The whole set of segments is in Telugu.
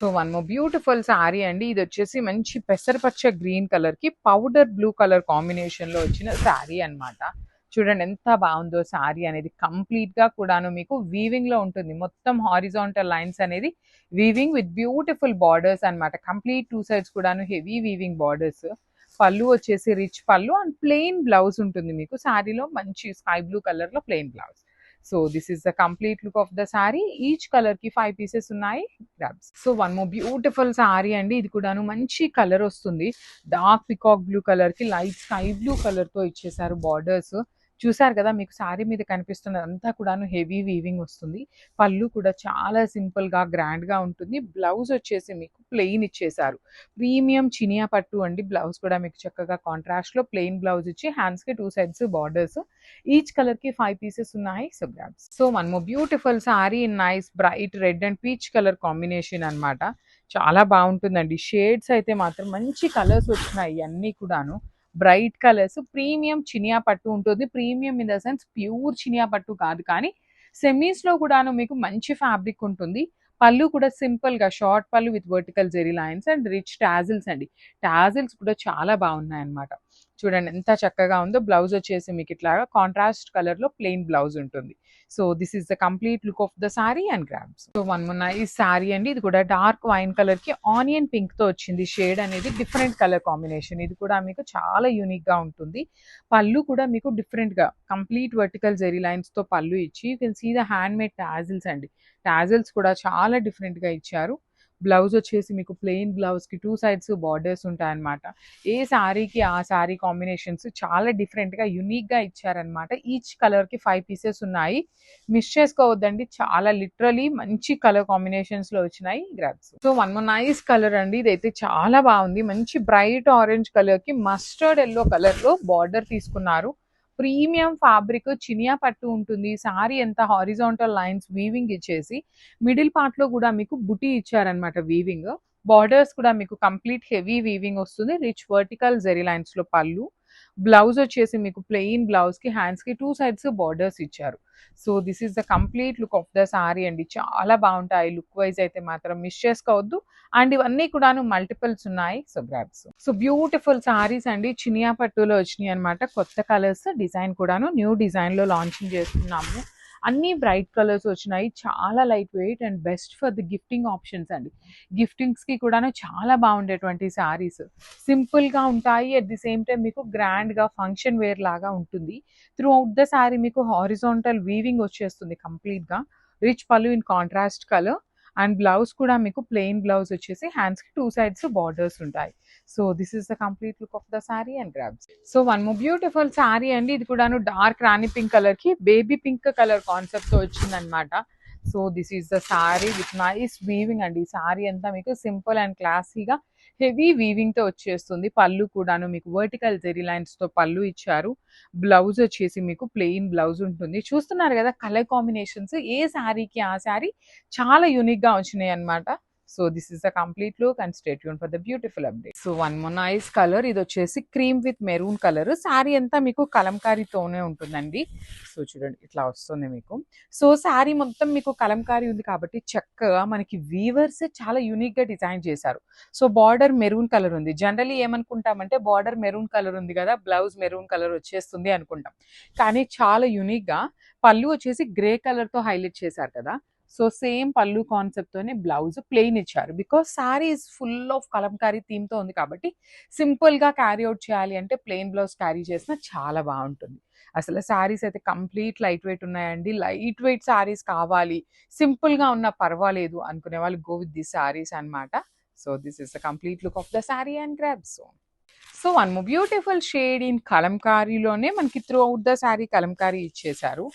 So one more beautiful sorry అండి. ఇది వచ్చేసి మంచి పెసరపచ్చ గ్రీన్ కలర్ కి పౌడర్ బ్లూ కలర్ కాంబినేషన్ లో వచ్చిన సారీ అన్నమాట. చూడండి ఎంత బాగుందో సారీ అనేది. కంప్లీట్ గా కూడాను మీకు వీవింగ్ లో ఉంటుంది. మొత్తం హారిజాంటల్ లైన్స్ అనేది వీవింగ్ విత్ బ్యూటిఫుల్ బార్డర్స్ అన్నమాట. కంప్లీట్ టూ సైడ్స్ కూడాను హెవీ వీవింగ్ బార్డర్స్. పళ్ళు వచ్చేసి రిచ్ పళ్ళు అండ్ ప్లెయిన్ బ్లౌజ్ ఉంటుంది మీకు. సారీలో మంచి స్కై బ్లూ కలర్ లో plain blouse. So this is the complete look of the sorry. Each colour కి 5 పీసెస్ ఉన్నాయి. Grabs. So one more beautiful sorry అండి. ఇది కూడాను మంచి కలర్ వస్తుంది. డార్క్ పికాక్ బ్లూ కలర్ కి లైట్ స్కై బ్లూ కలర్ తో ఇచ్చేసారు బార్డర్స్. చూసారు కదా, మీకు సారీ మీద కనిపిస్తున్నది అంతా కూడాను హెవీ వీవింగ్ వస్తుంది. పళ్ళు కూడా చాలా సింపుల్ గా గ్రాండ్ గా ఉంటుంది. బ్లౌజ్ వచ్చేసి మీకు ప్లెయిన్ ఇచ్చేసారు. ప్రీమియం చినియా పట్టు అండి. బ్లౌజ్ కూడా మీకు చక్కగా కాంట్రాస్ట్ లో ప్లెయిన్ బ్లౌజ్ ఇచ్చి హ్యాండ్స్ కి 2 సైడ్స్ బార్డర్స్. ఈచ్ కలర్ కి 5 పీసెస్ ఉన్నాయి. So grabs. So one more beautiful sari in nice bright red and peach colour combination అన్నమాట. చాలా బాగుంటుందండి. షేడ్స్ అయితే మాత్రం మంచి కలర్స్ వచ్చినాయి అన్ని కూడాను. Bright colours. ప్రీమియం చినియా పట్టు ఉంటుంది. Premium in the sense pure Chiniya పట్టు కాదు, కానీ సెమీస్ లో కూడాను మీకు మంచి ఫ్యాబ్రిక్ ఉంటుంది. పళ్ళు కూడా సింపుల్ గా షార్ట్ పళ్ళు with vertical zari lines and rich tassels అండి. టాజిల్స్ కూడా చాలా బాగున్నాయి అన్నమాట. చూడండి ఎంత చక్కగా ఉందో. బ్లౌజ్ వచ్చేసి మీకు ఇట్లాగా కాంట్రాస్ట్ కలర్ లో ప్లెయిన్ బ్లౌజ్ ఉంటుంది. So this is the complete look of the sari and grabs. So one మొన్న ఈ సారీ అండి. ఇది కూడా డార్క్ వైన్ కలర్ కి ఆనియన్ పింక్ తో వచ్చింది. షేడ్ అనేది డిఫరెంట్ కలర్ కాంబినేషన్. ఇది కూడా మీకు చాలా యూనిక్ గా ఉంటుంది. పళ్ళు కూడా మీకు డిఫరెంట్ గా కంప్లీట్ వర్టికల్ జెరీ లైన్స్ తో పళ్ళు ఇచ్చి you can see the hand made tassels అండి. టాజిల్స్ కూడా చాలా డిఫరెంట్ గా ఇచ్చారు. బ్లౌజ్ వచ్చేసి మీకు ప్లెయిన్ బ్లౌజ్ కి 2 సైడ్స్ బార్డర్స్ ఉంటాయన్నమాట. ఏ సారీకి ఆ సారీ కాంబినేషన్స్ చాలా డిఫరెంట్ గా యునిక్ గా ఇచ్చారనమాట. ఈచ్ కలర్ కి 5 పీసెస్ ఉన్నాయి. మిస్ చేసుకోవద్దండి. చాలా లిటరలీ మంచి కలర్ కాంబినేషన్స్ లో వచ్చినాయి. Grabs. So one more nice colour అండి. ఇదైతే చాలా బాగుంది. మంచి బ్రైట్ ఆరెంజ్ కలర్ కి మస్టర్డ్ ఎల్లో కలర్ లో బార్డర్ తీసుకున్నారు. ప్రీమియం ఫ్యాబ్రిక్ చినియా పట్టు ఉంటుంది. సారీ ఎంత హారిజాంటల్ లైన్స్ వీవింగ్ ఇచ్చేసి మిడిల్ పార్ట్ లో కూడా మీకు బుటీ ఇచ్చారనమాట వీవింగ్. బార్డర్స్ కూడా మీకు కంప్లీట్ హెవీ వీవింగ్ వస్తుంది. రిచ్ వర్టికల్ జెరీ లైన్స్ లో పళ్ళు. బ్లౌజ్ వచ్చేసి మీకు ప్లెయిన్ బ్లౌజ్ కి హ్యాండ్స్ కి 2 సైడ్స్ బార్డర్స్ ఇచ్చారు. So this is the complete look of the sari అండి. చాలా బాగుంటాయి. లుక్ వైజ్ అయితే మాత్రం మిస్ చేసుకోవద్దు. అండ్ ఇవన్నీ కూడాను మల్టిపుల్స్ ఉన్నాయి. So grabs. So beautiful saris అండి. చినియా పట్టులో వచ్చినాయి అనమాట. కొత్త కలర్స్ డిజైన్ కూడాను న్యూ డిజైన్ లో లాంచింగ్ చేస్తున్నాము. అన్ని బ్రైట్ కలర్స్ వచ్చినాయి. చాలా light weight and best for the gifting options అండి. గిఫ్టింగ్స్ కి కూడాను చాలా బాగుండేటువంటి సారీస్. సింపుల్ గా ఉంటాయి. అట్ ది సేమ్ టైం మీకు గ్రాండ్ గా ఫంక్షన్ వేర్ లాగా ఉంటుంది. త్రూ అవుట్ ద సారీ మీకు హారిజాంటల్ వీవింగ్ వచ్చేస్తుంది కంప్లీట్ గా. రిచ్ పళ్ళు in contrast colour and blouse కూడా మీకు ప్లెయిన్ బ్లౌజ్ వచ్చేసి హ్యాండ్స్ కి 2 సైడ్స్ బార్డర్స్ ఉంటాయి. So this is the complete look of the sari and grabs. So one more beautiful sorry అండి. ఇది కూడాను డార్క్ రాణి పింక్ కలర్ కి బేబీ పింక్ కలర్ కాన్సెప్ట్ తో వచ్చిందనమాట. So this is the sorry with nice weaving అండి. సారీ అంతా మీకు సింపుల్ అండ్ క్లాసీగా హెవీ వీవింగ్ తో వచ్చేస్తుంది. పళ్ళు కూడాను మీకు వర్టికల్ జెరీ లైన్స్ తో పళ్ళు ఇచ్చారు. బ్లౌజ్ వచ్చేసి మీకు ప్లెయిన్ బ్లౌజ్ ఉంటుంది. చూస్తున్నారు కదా కలర్ కాంబినేషన్స్. ఏ శారీకి ఆ శారీ చాలా యూనిక్ గా వచ్చినాయి అన్నమాట. So this is the complete look and stay tune for the beautiful update. So one more nice colour. ఇది వచ్చేసి cream with maroon colour. Sari అంతా మీకు కలంకారీతోనే ఉంటుందండి. సో చూడండి ఇట్లా వస్తుంది మీకు. సో శారీ మొత్తం మీకు కలంకారీ ఉంది కాబట్టి చక్కగా మనకి వీవర్స్ చాలా యూనిక్ గా డిజైన్ చేశారు. సో బార్డర్ మెరూన్ కలర్ ఉంది. జనరల్లీ ఏమనుకుంటామంటే బార్డర్ మెరూన్ కలర్ ఉంది కదా, బ్లౌజ్ మెరూన్ కలర్ వచ్చేస్తుంది అనుకుంటాం. కానీ చాలా యూనిక్ గా పళ్ళు వచ్చేసి గ్రే కలర్ తో హైలైట్ చేశారు కదా. సో సేమ్ పళ్ళు కాన్సెప్ట్ తోనే బ్లౌజ్ ప్లెయిన్ ఇచ్చారు. Because sari is full of Kalamkari theme తో ఉంది కాబట్టి సింపుల్ గా క్యారీ అవుట్ చేయాలి అంటే ప్లెయిన్ బ్లౌజ్ క్యారీ చేసినా చాలా బాగుంటుంది. అసలు శారీస్ అయితే కంప్లీట్ లైట్ వెయిట్ ఉన్నాయండి. లైట్ వెయిట్ శారీస్ కావాలి, సింపుల్ గా ఉన్నా పర్వాలేదు అనుకునే వాళ్ళు గో విత్ ది శారీస్ అన్నమాట. So this is the complete look of the sari and grabs. So one more beautiful shade in కలంకారీలోనే మనకి throughout the sari Kalamkari ఇచ్చేసారు.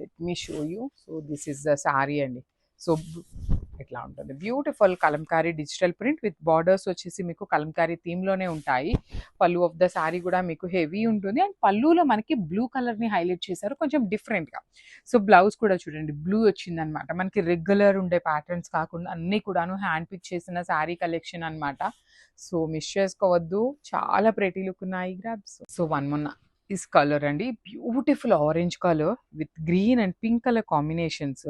Let me show you. So this is the sari అండి. సో ఇట్లా ఉంటుంది. Beautiful Kalamkari digital print with borders వచ్చేసి మీకు కలంకారీ థీమ్ లోనే ఉంటాయి. పళ్ళు ఆఫ్ ద సారీ కూడా మీకు హెవీ ఉంటుంది. అండ్ పళ్ళులో మనకి బ్లూ కలర్ ని హైలైట్ చేశారు కొంచెం డిఫరెంట్ గా. సో బ్లౌజ్ కూడా చూడండి బ్లూ వచ్చింది అనమాట. మనకి రెగ్యులర్ ఉండే ప్యాటర్న్స్ కాకుండా అన్ని కూడాను హ్యాండ్ పిక్ చేసిన సారీ కలెక్షన్ అనమాట. సో మిస్ చేసుకోవద్దు. చాలా ప్రెటీ లుక్ ఉన్నాయి గ్రాబ్స్. సో వన్ మొన్న ఇస్ కలర్ అండి. Beautiful orange colour with green and pink colour combinations.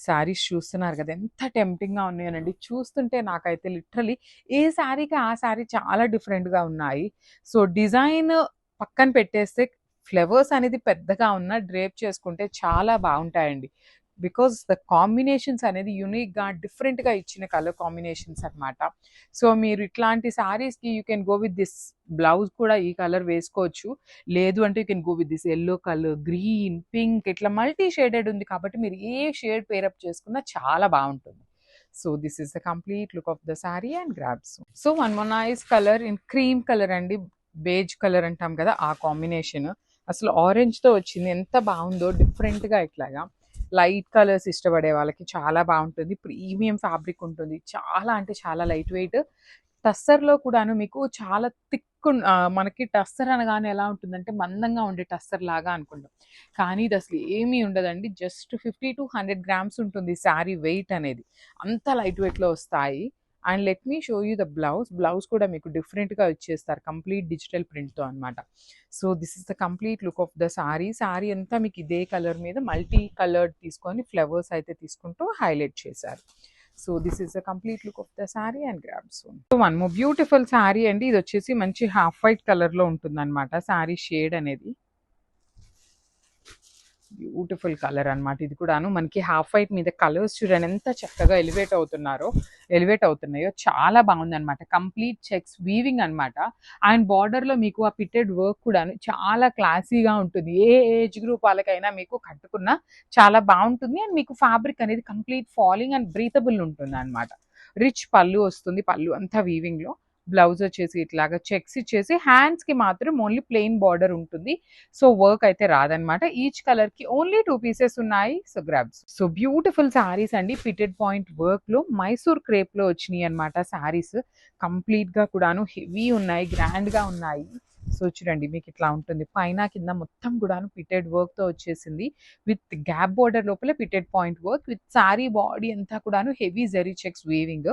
Saris చూస్తున్నారు కదా ఎంత టెంప్టింగ్‌గా ఉన్నాయోనండి. చూస్తుంటే నాకైతే లిటరల్లీ ఏ శారీకి ఆ శారీ చాలా డిఫరెంట్‌గా ఉన్నాయి. సో, డిజైన్ పక్కన పెట్టేస్తే ఫ్లవర్స్ అనేది పెద్దగా ఉన్నా డ్రేప్ చేసుకుంటే చాలా బావుంటాయండి. బికాజ్ ద కాంబినేషన్స్ అనేది యూనిక్‌గా, డిఫరెంట్‌గా ఇచ్చిన కలర్ కాంబినేషన్స్ అనమాట. సో, మీరు ఇట్లాంటి శారీస్‌కి you can go with this blouse కూడా ఈ కలర్ వేసుకోవచ్చు. లేదు అంటే you can go with this yellow colour, green, pink ఇట్లా మల్టీ షేడెడ్ ఉంది కాబట్టి మీరు ఏ షేడ్ పేరప్ చేసుకున్నా చాలా బావుంటుంది. So, this is the complete look of the sari and grabs. So, one more nice colour in cream colour అండి. బేజ్ కలర్ అంటాం కదా! ఆ కాంబినేషన్. అసలు ఆరెంజ్‌తో వచ్చింది. ఎంత బావుందో డిఫరెంట్‌గా ఇట్లాగా. లైట్ కలర్స్ ఇష్టపడే వాళ్ళకి చాలా బావుంటుంది. ప్రీమియం ఫ్యాబ్రిక్ ఉంటుంది. చాలా అంటే చాలా లైట్ వెయిట్. టస్సర్‌లో కూడాను మీకు చాలా మనకి టస్సర్ అనగానే ఎలా ఉంటుందంటే మందంగా ఉండే టస్సర్ లాగా అనుకుంటాం. కానీ ఇది అసలు ఏమీ ఉండదండి. జస్ట్ 50-100 గ్రామ్స్ ఉంటుంది శారీ వెయిట్ అనేది. అంత లైట్ వెయిట్‌లో వస్తాయి. And let me show you the blouse. Blouse కూడా మీకు డిఫరెంట్‌గా ఇచ్చేస్తారు. కంప్లీట్ డిజిటల్ ప్రింట్‌తో అనమాట. So, this is the complete look of the sari. Sari అంతా మీకు ఇదే కలర్ మీద మల్టీ కలర్డ్ తీసుకొని ఫ్లవర్స్ అయితే తీసుకుంటూ హైలైట్ చేశారు. So, this is the complete look of the sari and grab soon. So, one more beautiful sari అండి. ఇది వచ్చేసి మంచి హాఫ్ వైట్ కలర్‌లో ఉంటుందన్నమాట శారీ షేడ్ అనేది. బ్యూటిఫుల్ కలర్ అనమాట. ఇది కూడాను మనకి హాఫ్ వైట్ మీద కలర్స్ చూడండి ఎంత చక్కగా ఎలివేట్ అవుతున్నాయో చాలా బాగుందనమాట. కంప్లీట్ చెక్స్ వీవింగ్ అనమాట. అండ్ బార్డర్‌లో మీకు ఆ పిట్టెడ్ వర్క్ కూడాను చాలా క్లాసీగా ఉంటుంది. ఏ ఏజ్ గ్రూప్ వాళ్ళకైనా మీకు కట్టుకున్నా చాలా బావుంటుంది. అండ్ మీకు ఫ్యాబ్రిక్ అనేది కంప్లీట్ ఫాలింగ్ అండ్ బ్రీతబుల్ ఉంటుందనమాట. రిచ్ పళ్ళు వస్తుంది. పళ్ళు అంతా వీవింగ్‌లో. బ్లౌజ్ వచ్చేసి ఇట్లాగా చెక్స్ ఇచ్చేసి హ్యాండ్స్‌కి మాత్రం ఓన్లీ ప్లెయిన్ బార్డర్ ఉంటుంది. సో, వర్క్ అయితే రాదనమాట. ఈచ్ కలర్‌కి ఓన్లీ 2 పీసెస్ ఉన్నాయి. So, grabs. So, beautiful saris అండి. ఫిటెడ్ పాయింట్ వర్క్‌లో మైసూర్ క్రేప్‌లో వచ్చినియి అనమాట శారీస్. కంప్లీట్‌గా కూడాను హెవీ ఉన్నాయి. గ్రాండ్‌గా ఉన్నాయి. సో, చూడండి మీకు ఇట్లా ఉంటుంది. పైన కింద మొత్తం కూడాను ఫిటెడ్ వర్క్‌తో వచ్చేసింది. విత్ గ్యాప్ బార్డర్ లోపల fitted point work with sari body అంతా కూడాను హెవీ జరీ చెక్స్ వీవింగ్.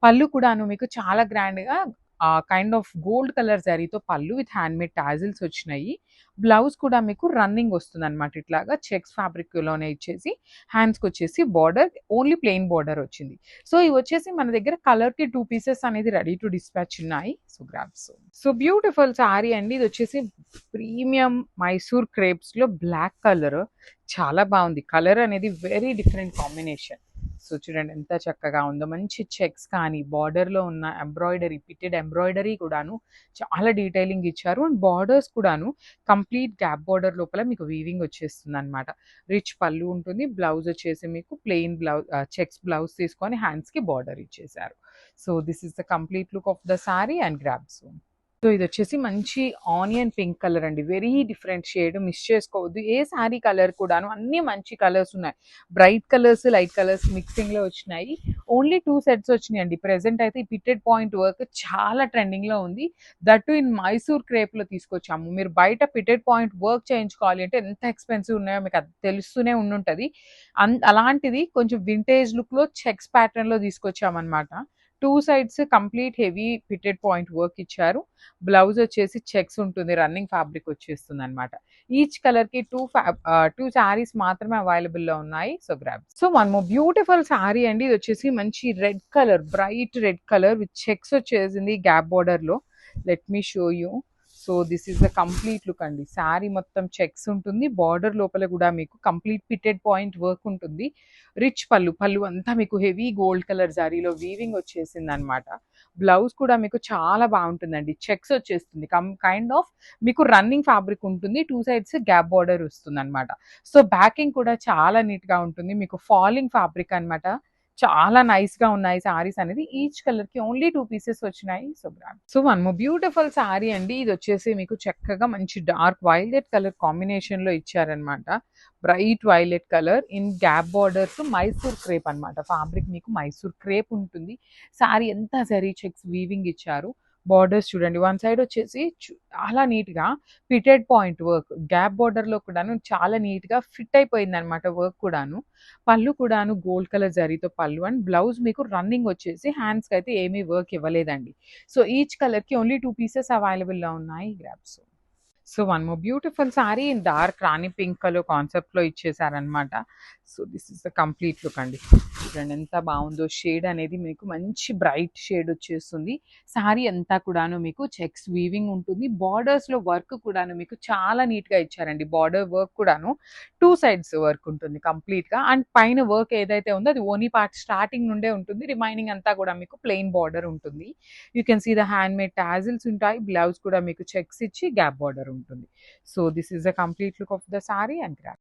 పళ్ళు కూడాను మీకు చాలా గ్రాండ్‌గా కైండ్ ఆఫ్ గోల్డ్ కలర్ జరీతో పళ్ళు విత్ హ్యాండ్‌మేడ్ టాజిల్స్ వచ్చినాయి. బ్లౌజ్ కూడా మీకు రన్నింగ్ వస్తుందనమాట. ఇట్లాగా చెక్స్ ఫ్యాబ్రిక్‌లోనే ఇచ్చేసి హ్యాండ్స్‌కొచ్చేసి బార్డర్ ఓన్లీ ప్లెయిన్ బార్డర్ వచ్చింది. సో, ఇవి వచ్చేసి మన దగ్గర కలర్‌కి 2 పీసెస్ అనేది రెడీ టు డిస్పాచ్ ఉన్నాయి. So, grabs. So, beautiful sari అండి. ఇది వచ్చేసి ప్రీమియం మైసూర్ క్రేప్స్‌లో బ్లాక్ కలర్. చాలా బావుంది. కలర్ అనేది వెరీ డిఫరెంట్ కాంబినేషన్. సో, చూడండి ఎంత చక్కగా ఉందో. మంచి చెక్స్ కానీ, బార్డర్‌లో ఉన్న ఎంబ్రాయిడరీ, పిట్టెడ్ ఎంబ్రాయిడరీ కూడాను చాలా డీటెయిలింగ్ ఇచ్చారు. అండ్ బార్డర్స్ కూడాను కంప్లీట్ గ్యాప్ బార్డర్ లోపల మీకు వీవింగ్ వచ్చేస్తుందనమాట. రిచ్ పళ్ళు ఉంటుంది. బ్లౌజ్ వచ్చేసి మీకు ప్లెయిన్ చెక్స్ బ్లౌజ్ తీసుకొని హ్యాండ్స్‌కి బార్డర్ ఇచ్చేశారు. So, this is the complete look of the sari and grabs. So, ఇదొచ్చేసి మంచి ఆనియన్ పింక్ కలర్ అండి. వెరీ డిఫరెంట్ షేడ్ మిస్ చేసుకోవద్దు. ఏ శారీ కలర్ కూడాను అన్నీ మంచి కలర్స్ ఉన్నాయి. బ్రైట్ కలర్స్, లైట్ కలర్స్ మిక్సింగ్‌లో వచ్చినాయి. ఓన్లీ 2 సెట్స్ వచ్చినాయండి. ప్రెజెంట్ అయితే ఈ పిట్టెడ్ పాయింట్ వర్క్ చాలా ట్రెండింగ్‌లో ఉంది. దట్ టూ ఇన్ మైసూర్ క్రేప్‌లో తీసుకొచ్చాము. మీరు బయట పిట్టెడ్ పాయింట్ వర్క్ చేయించుకోవాలి అంటే ఎంత ఎక్స్‌పెన్సివ్ ఉన్నాయో మీకు అది తెలుస్తూనే ఉండుంటది. అలాంటిది కొంచెం వింటేజ్ లుక్‌లో చెక్స్ ప్యాటర్న్‌లో తీసుకొచ్చామనమాట. 2 sides complete heavy pitted point work ఇచ్చారు. బ్లౌజ్ వచ్చేసి చెక్స్ ఉంటుంది. రన్నింగ్ ఫ్యాబ్రిక్ వచ్చేస్తుందనమాట. ఈచ్ కలర్‌కి 2 శారీస్ మాత్రమే అవైలబుల్‌లో ఉన్నాయి. So, grab. So, one more beautiful sari అండి. ఇది వచ్చేసి మంచి red colour, bright red colour with checks వచ్చేసింది గ్యాప్ బార్డర్‌లో. Let me show you. So, this is the complete look అండి. శారీ మొత్తం చెక్స్ ఉంటుంది. బార్డర్ లోపల కూడా మీకు కంప్లీట్ పిట్టెడ్ పాయింట్ వర్క్ ఉంటుంది. రిచ్ పళ్ళు అంతా మీకు హెవీ గోల్డ్ కలర్ జరీలో వీవింగ్ వచ్చేసిందనమాట. బ్లౌజ్ కూడా మీకు చాలా బాగుంటుందండి. చెక్స్ వచ్చేస్తుంది. కైండ్ ఆఫ్ మీకు రన్నింగ్ ఫ్యాబ్రిక్ ఉంటుంది. 2 సైడ్స్ గ్యాప్ బార్డర్ వస్తుందనమాట. సో, బ్యాకింగ్ కూడా చాలా నీట్‌గా ఉంటుంది. మీకు ఫాలింగ్ ఫ్యాబ్రిక్ అనమాట. చాలా నైస్‌గా ఉన్నాయి శారీస్ అనేది. ఈచ్ కలర్‌కి ఓన్లీ 2 పీసెస్ వచ్చినాయి. So, grab. So, one more beautiful sari అండి. ఇది వచ్చేసి మీకు చక్కగా మంచి డార్క్ వైలెట్ కలర్ కాంబినేషన్‌లో ఇచ్చారనమాట. Bright violet colour in gap borders Mysore crepe అనమాట. ఫ్యాబ్రిక్ మీకు మైసూర్ క్రేప్ ఉంటుంది. శారీ అంతా జరీ చెక్స్ వీవింగ్ ఇచ్చారు. బార్డర్స్ చూడండి. వన్ సైడ్ వచ్చేసి చాలా నీట్‌గా ఫిటెడ్ పాయింట్ వర్క్. గ్యాప్ బార్డర్‌లో కూడాను చాలా నీట్‌గా ఫిట్ అయిపోయిందనమాట వర్క్ కూడాను. పళ్ళు కూడాను గోల్డ్ కలర్ జరీతో పళ్ళు అండ్ బ్లౌజ్ మీకు రన్నింగ్ వచ్చేసి హ్యాండ్స్‌కి అయితే ఏమీ వర్క్ ఇవ్వలేదండి. సో, ఈచ్ కలర్‌కి ఓన్లీ 2 పీసెస్ అవైలబుల్‌లో ఉన్నాయి. Grabs. So one more beautiful sari in dark rani pink colour కాన్సెప్ట్లో ఇచ్చేసారనమాట. So this is the complete look అండి. చూడండి ఎంత బాగుందో, షేడ్ అనేది మీకు మంచి బ్రైట్ షేడ్ వచ్చేస్తుంది. సారీ అంతా కూడాను మీకు చెక్స్ వీవింగ్ ఉంటుంది. బార్డర్స్లో వర్క్ కూడాను మీకు చాలా నీట్గా ఇచ్చారండి. బార్డర్ వర్క్ కూడాను 2 సైడ్స్ వర్క్ ఉంటుంది కంప్లీట్గా. అండ్ పైన వర్క్ ఏదైతే ఉందో అది ఓనీ పార్ట్ స్టార్టింగ్ నుండే ఉంటుంది. రిమైనింగ్ అంతా కూడా మీకు ప్లెయిన్ బార్డర్ ఉంటుంది. You can see the hand made tassels ఉంటాయి. బ్లౌజ్ కూడా మీకు చెక్స్ ఇచ్చి గ్యాప్ బార్డర్ ఉంటుంది. So this is the complete look of the sari and